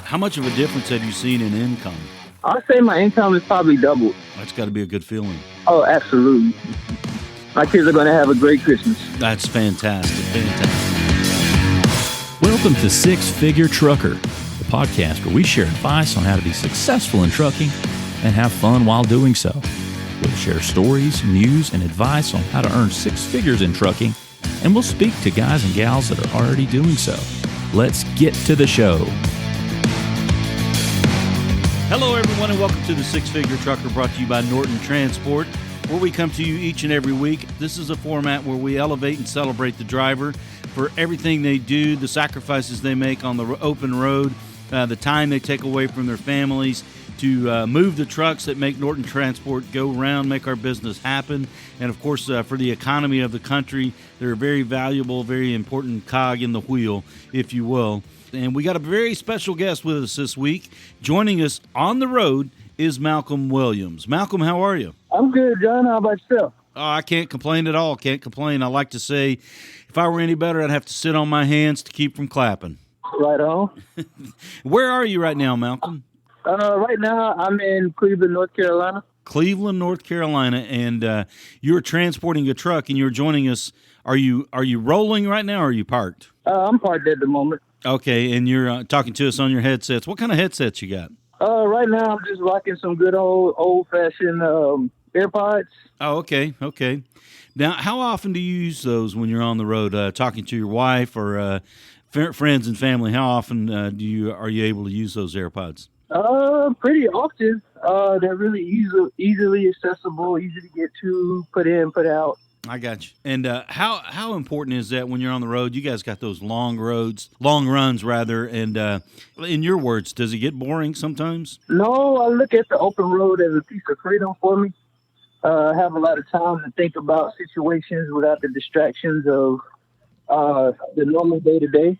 How much of a difference have you seen in income? I'd say my income is probably doubled. That's got to be a good feeling. Oh, absolutely. My kids are going to have a great Christmas. That's fantastic. Welcome to Six Figure Trucker, the podcast where we share advice on how to be successful in trucking and have fun while doing so. We'll share stories, news, and advice on how to earn six figures in trucking, and we'll speak to guys and gals that are already doing so. Let's get to the show. Hello, everyone, and welcome to the Six Figure Trucker, brought to you by Norton Transport, where we come to you each and every week. This is a format where we elevate and celebrate the driver for everything they do, the sacrifices they make on the open road, the time they take away from their families to move the trucks that make Norton Transport go round, make our business happen. And, of course, for the economy of the country, they're a very valuable, very important cog in the wheel, if you will. And we got a very special guest with us this week. Joining us on the road is Malcolm Williams. Malcolm, how are you? I'm good, John. How about yourself? Oh, I can't complain at all. Can't complain. I like to say, if I were any better, I'd have to sit on my hands to keep from clapping. Right on. Where are you right now, Malcolm? Right now, I'm in Cleveland, North Carolina. Cleveland, North Carolina, and you're transporting a truck, and you're joining us. Are you rolling right now, or are you parked? I'm parked at the moment. Okay, and you're talking to us on your headsets. What kind of headsets you got? Right now, I'm just rocking some good old-fashioned AirPods. Oh, okay. Now, how often do you use those when you're on the road, talking to your wife or friends and family? How often are you able to use those AirPods? Pretty often. They're really easily accessible, easy to get to, put in, put out. I got you. And how important is that when you're on the road? You guys got those long runs, and in your words, does it get boring sometimes? No, I look at the open road as a piece of freedom for me. I have a lot of time to think about situations without the distractions of the normal day-to-day.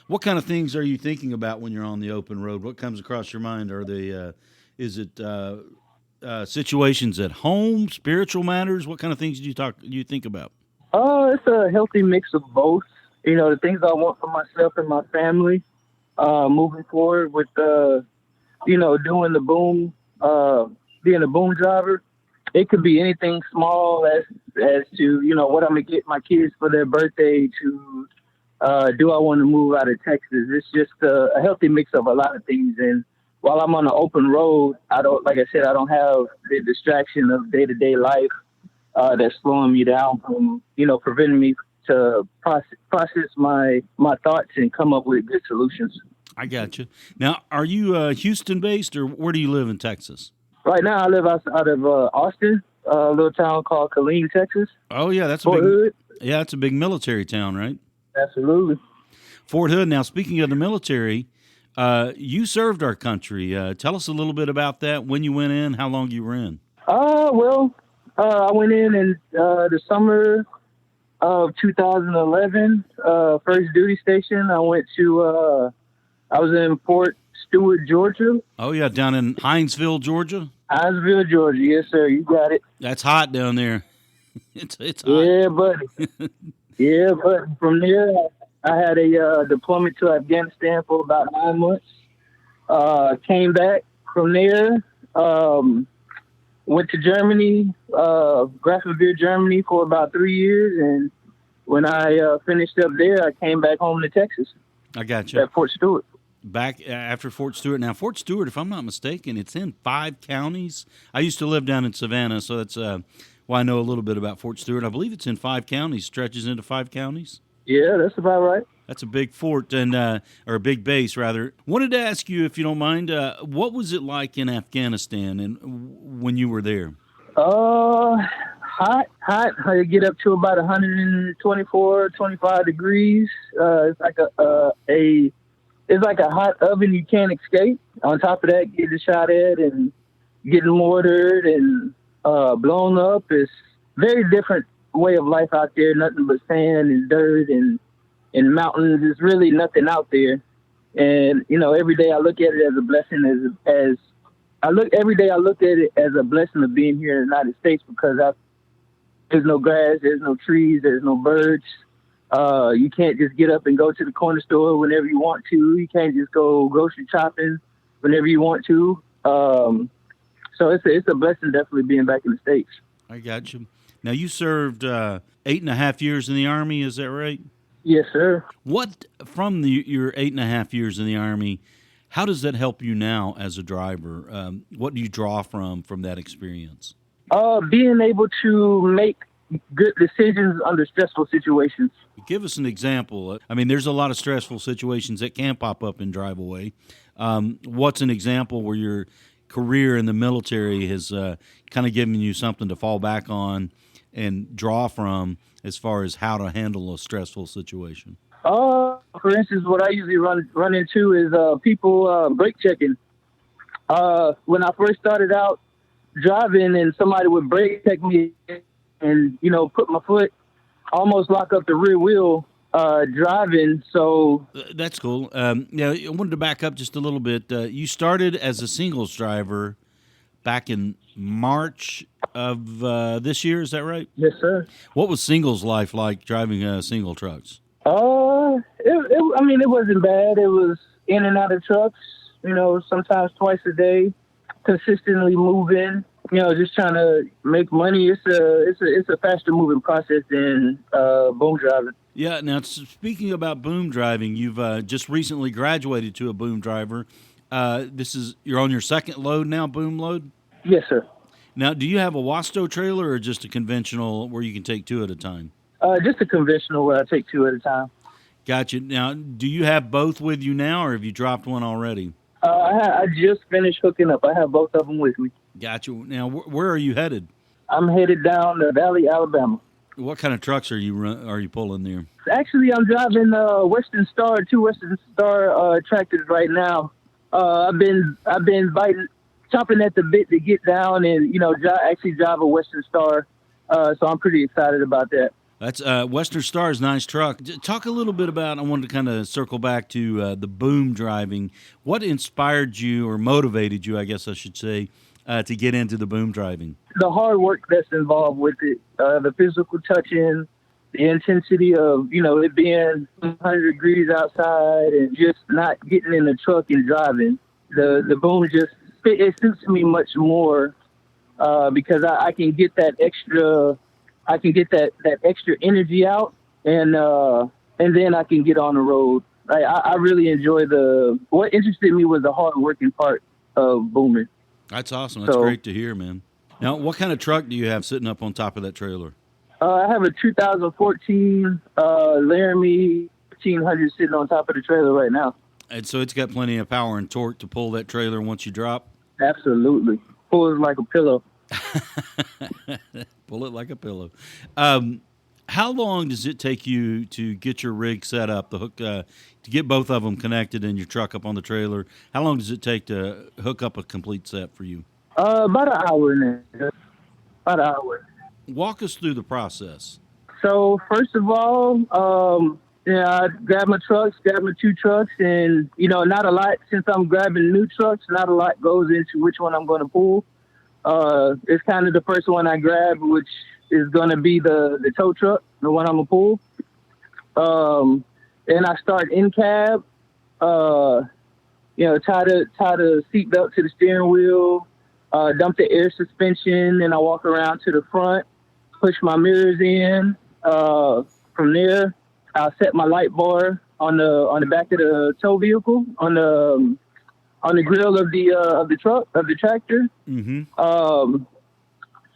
What kind of things are you thinking about when you're on the open road? What comes across your mind? Are they, is it situations at home, spiritual matters? What kind of things do you think about? It's a healthy mix of both. You know, the things I want for myself and my family, moving forward with, doing the boom, being a boom driver. It could be anything small as to, what I'm going to get my kids for their birthday to, do I want to move out of Texas? It's just a healthy mix of a lot of things. And while I'm on the open road, I don't have the distraction of day-to-day life that's slowing me down from, preventing me to process my thoughts and come up with good solutions. I got you. Now, are you Houston-based, or where do you live in Texas? Right now, I live outside of Austin, a little town called Killeen, Texas. Oh, yeah, that's a big military town, right? Absolutely. Fort Hood. Now, speaking of the military, you served our country. Tell us a little bit about that, when you went in, how long you were in. I went in the summer of 2011, first duty station. I was in Fort Stewart, Georgia. Oh, yeah, down in Hinesville, Georgia? Hinesville, Georgia. Yes, sir. You got it. That's hot down there. It's hot. Yeah, buddy. Yeah, but from there, I had a deployment to Afghanistan for about 9 months. Came back from there, went to Germany, Grafenberg, Germany for about 3 years. And when I finished up there, I came back home to Texas. I got you. At Fort Stewart. Back after Fort Stewart. Now, Fort Stewart, if I'm not mistaken, it's in 5 counties. I used to live down in Savannah, so that's I know a little bit about Fort Stewart. I believe it's in 5 counties, stretches into 5 counties. Yeah, that's about right. That's a big fort, or a big base, rather. Wanted to ask you, if you don't mind, what was it like in Afghanistan and when you were there? Hot. I get up to about 124, 25 degrees. It's like a hot oven you can't escape. On top of that, getting shot at and getting mortared and blown up. It's very different way of life out there. Nothing but sand and dirt and mountains. There's really nothing out there. And every day I look at it as a blessing. Every day I look at it as a blessing of being here in the United States, because there's no grass, there's no trees, there's no birds. You can't just get up and go to the corner store whenever you want to. You can't just go grocery shopping whenever you want to. So it's a blessing definitely being back in the States. I got you. Now, you served 8.5 years in the Army, is that right? Yes, sir. What, from your 8.5 years in the Army, how does that help you now as a driver? What do you draw from that experience? Being able to make good decisions under stressful situations. Give us an example. I mean, there's a lot of stressful situations that can pop up in Driveaway. What's an example where your career in the military has kind of given you something to fall back on and draw from as far as how to handle a stressful situation? For instance, what I usually run into is people brake checking. When I first started out driving and somebody would brake check me and, put my foot, almost lock up the rear wheel driving. So that's cool. Now, I wanted to back up just a little bit. You started as a singles driver back in March of this year. Is that right? Yes, sir. What was singles life like driving single trucks? It wasn't bad. It was in and out of trucks, sometimes twice a day, consistently moving, just trying to make money. It's a faster moving process than boom driving. Yeah. Now, speaking about boom driving, you've just recently graduated to a boom driver. You're on your second load now, boom load? Yes, sir. Now, do you have a Wasto trailer or just a conventional where you can take two at a time? Just a conventional where I take two at a time. Gotcha. Now, do you have both with you now, or have you dropped one already? I just finished hooking up. I have both of them with me. Gotcha. Now, where are you headed? I'm headed down to Valley, Alabama. What kind of trucks are you pulling there? Actually, I'm driving Western Star, two Western Star tractors right now. I've been chomping at the bit to get down and actually drive a Western Star. So I'm pretty excited about that. That's Western Star's nice truck. Talk a little bit about, I wanted to kind of circle back to the boom driving. What inspired you or motivated you, I guess I should say, to get into the boom driving? The hard work that's involved with it, the physical touching, the intensity of, it being 100 degrees outside and just not getting in the truck and driving. The boom it suits me much more because I can get that extra... I can get that extra energy out, and then I can get on the road. I really enjoy what interested me was the hard working part of booming. That's awesome. That's great to hear, man. Now, what kind of truck do you have sitting up on top of that trailer? I have a 2014 Laramie 1500 sitting on top of the trailer right now. And so it's got plenty of power and torque to pull that trailer once you drop? Absolutely. Pulls like a pillow. Pull it like a pillow. How long does it take you to get your rig set up, the hook, to get both of them connected and your truck up on the trailer? How long does it take to hook up a complete set for you? About an hour now. About an hour. Walk us through the process. So first of all, I grab my two trucks, and not a lot, since I'm grabbing new trucks, not a lot goes into which one I'm going to pull. It's kind of the first one I grab, which is going to be the tow truck, the one I'm going to pull. And I start in cab, tie the seat belt to the steering wheel, dump the air suspension, and I walk around to the front, push my mirrors in. From there, I'll set my light bar on the back of the tow vehicle, on the grill of the truck, of the tractor. Mm-hmm.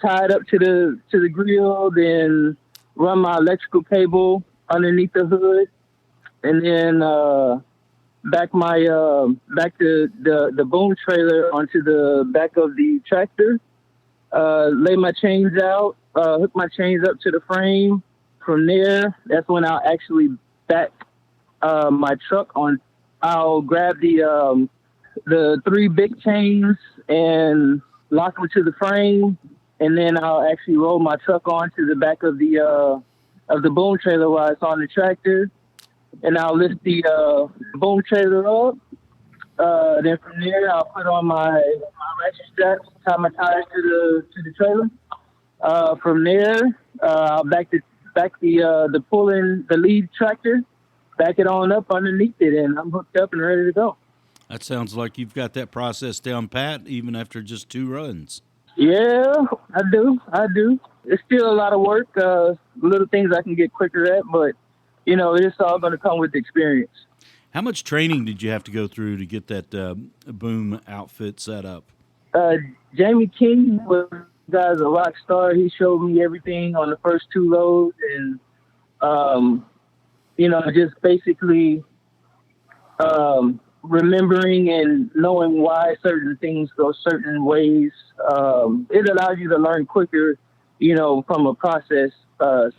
Tie it up to the grill, then run my electrical cable underneath the hood, and then back the boom trailer onto the back of the tractor. Lay my chains out, hook my chains up to the frame. From there, that's when I'll actually back my truck on. I'll grab the three big chains and lock them to the frame, and then I'll actually roll my truck onto the back of the boom trailer while it's on the tractor, and I'll lift the boom trailer up. Then from there, I'll put on my ratchet straps, tie my tires to the trailer. From there, I'll back back the pulling the lead tractor, back it on up underneath it, and I'm hooked up and ready to go. That sounds like you've got that process down pat, even after just 2 runs. Yeah, I do. It's still a lot of work, little things I can get quicker at, but, it's all going to come with experience. How much training did you have to go through to get that boom outfit set up? Jamie King was a rock star. He showed me everything on the first 2 loads, and, just basically remembering and knowing why certain things go certain ways. It allows you to learn quicker, from a process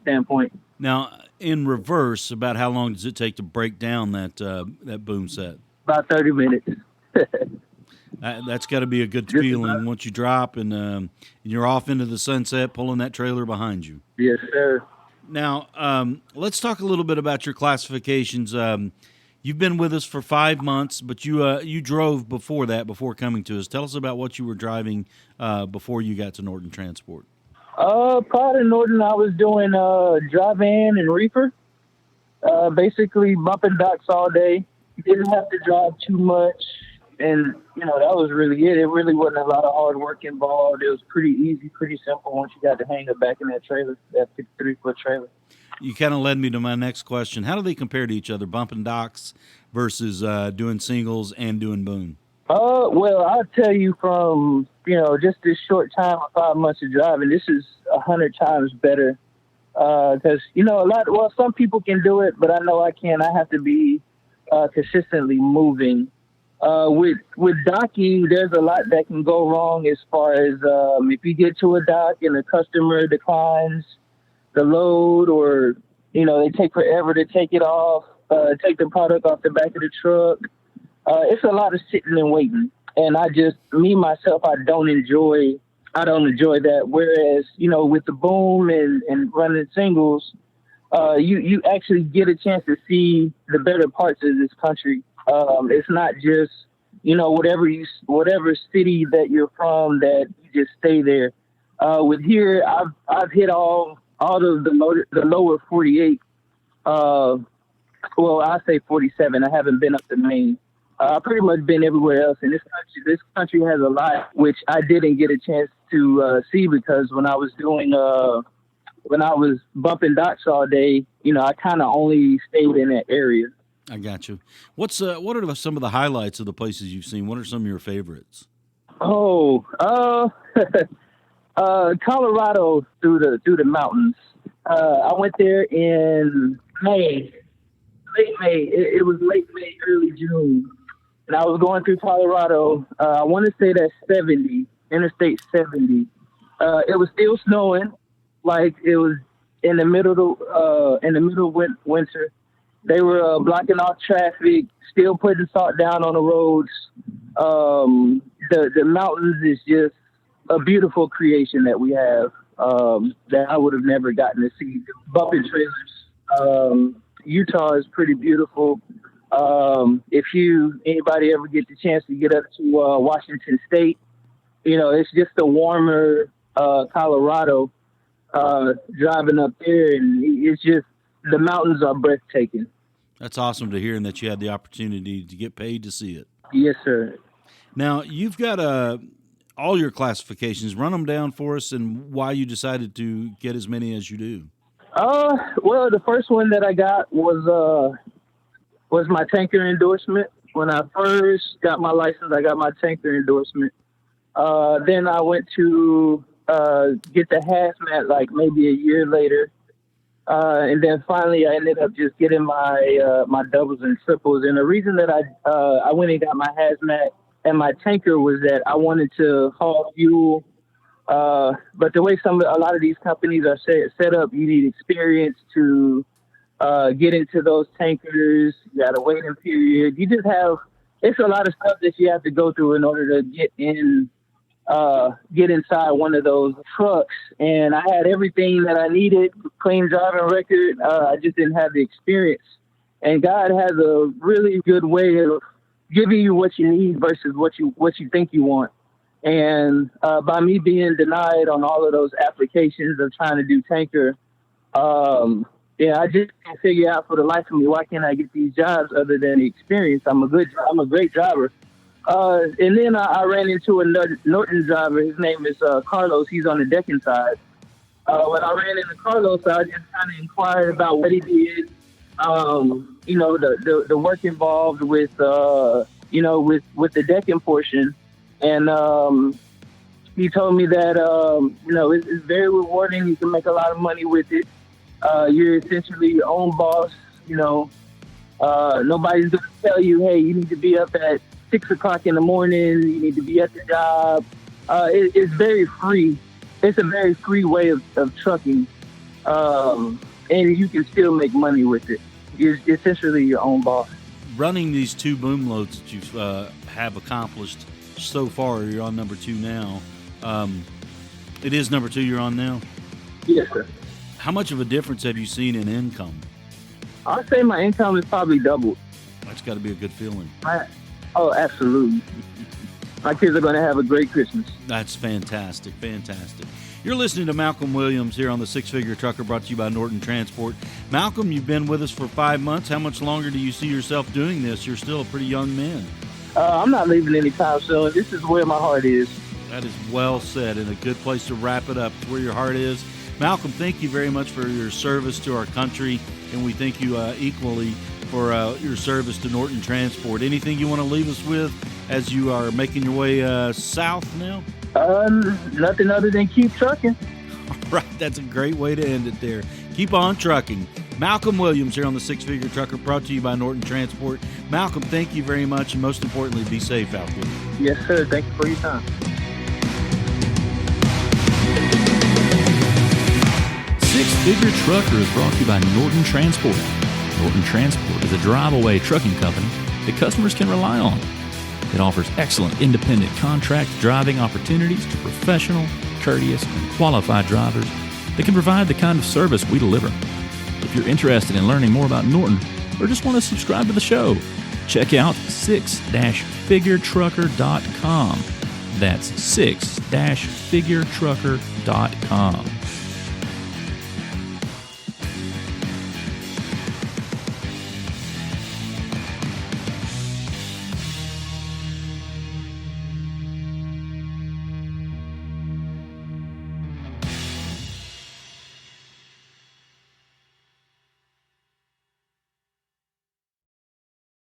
standpoint. Now, in reverse, about how long does it take to break down that boom set? About 30 minutes. That's got to be a good feeling once you drop and you're off into the sunset, pulling that trailer behind you. Yes, sir. Now, let's talk a little bit about your classifications. You've been with us for 5 months, but you drove before that, before coming to us. Tell us about what you were driving before you got to Norton Transport. Prior to Norton, I was doing drive-in and reefer, basically bumping docks all day. Didn't have to drive too much, and that was really it. It really wasn't a lot of hard work involved. It was pretty easy, pretty simple once you got the hang of back in that trailer, that 53-foot trailer. You kind of led me to my next question. How do they compare to each other, bumping docks versus doing singles and doing boom? Well, I'll tell you from, just this short time of 5 months of driving, this is 100 times better. Because, some people can do it, but I know I can't. I have to be consistently moving. With docking, there's a lot that can go wrong as far as if you get to a dock and the customer declines the load, or, they take forever to take it off, take the product off the back of the truck. It's a lot of sitting and waiting. And I don't enjoy that. Whereas, with the boom and running singles, you actually get a chance to see the better parts of this country. It's not just, whatever city that you're from that you just stay there. With here, I've hit all of the lower 48. I say 47. I haven't been up to Maine. I've pretty much been everywhere else. And this country has a lot, which I didn't get a chance to see, because when I was bumping docks all day, I kind of only stayed in that area. I got you. What are some of the highlights of the places you've seen? What are some of your favorites? Colorado through the mountains. I went there in late May. It was late May, early June, and I was going through Colorado. I want to say that's Interstate 70. It was still snowing, like it was in the middle of winter. They were blocking off traffic, still putting salt down on the roads. The mountains is just a beautiful creation that we have that I would have never gotten to see. Bumping trailers. Utah is pretty beautiful. If anybody ever get the chance to get up to Washington State, it's just a warmer Colorado. Driving up there, and it's just, the mountains are breathtaking. That's awesome to hear, and that you had the opportunity to get paid to see it. Yes, sir. Now, you've got all your classifications. Run them down for us, and why you decided to get as many as you do. Well, the first one that I got was my tanker endorsement. When I first got my license, I got my tanker endorsement. Then I went to get the hazmat like maybe a year later. And then finally I ended up just getting my doubles and triples. And the reason that I went and got my hazmat and my tanker was that I wanted to haul fuel. But the way a lot of these companies are set up, you need experience to get into those tankers. You got a waiting period. It's a lot of stuff that you have to go through in order to get inside one of those trucks. And I had everything that I needed, clean driving record. I just didn't have the experience. And God has a really good way of giving you what you need versus what you think you want. And by me being denied on all of those applications of trying to do tanker, Yeah, I just can't figure out for the life of me why can't I get these jobs other than the experience. I'm a great driver. And then I ran into another Norton driver. His name is Carlos. He's on the decking side. When I ran into Carlos, I just kind of inquired about what he did. The work involved with with the decking portion, and he told me that it's very rewarding. You can make a lot of money with it. You're essentially your own boss. Nobody's going to tell you, hey, you need to be up at 6 o'clock in the morning. You need to be at the job. It's very free. It's a very free way of trucking, and you can still make money with it. You're essentially your own boss. Running these 2 boom loads that you have accomplished so far, you're on number 2 now. It is number 2 you're on now? Yes, sir. How much of a difference have you seen in income? I'd say my income is probably doubled. That's got to be a good feeling. Oh, absolutely. My kids are going to have a great Christmas. That's fantastic, fantastic. You're listening to Malcolm Williams here on the Six Figure Trucker, brought to you by Norton Transport. Malcolm, you've been with us for 5 months. How much longer do you see yourself doing this? You're still a pretty young man. I'm not leaving anytime soon. This is where my heart is. That is well said, and a good place to wrap it up. It's where your heart is. Malcolm, thank you very much for your service to our country, and we thank you equally for your service to Norton Transport. Anything you want to leave us with as you are making your way south now? Nothing other than keep trucking. All right, that's a great way to end it there. Keep on trucking. Malcolm Williams here on the Six Figure Trucker, brought to you by Norton Transport. Malcolm, thank you very much, and most importantly, be safe out there. Yes, sir. Thank you for your time. Six Figure Trucker is brought to you by Norton Transport. Norton Transport is a drive-away trucking company that customers can rely on. It offers excellent independent contract driving opportunities to professional, courteous, and qualified drivers that can provide the kind of service we deliver. If you're interested in learning more about Norton or just want to subscribe to the show, check out 6-figuretrucker.com. That's 6-figuretrucker.com.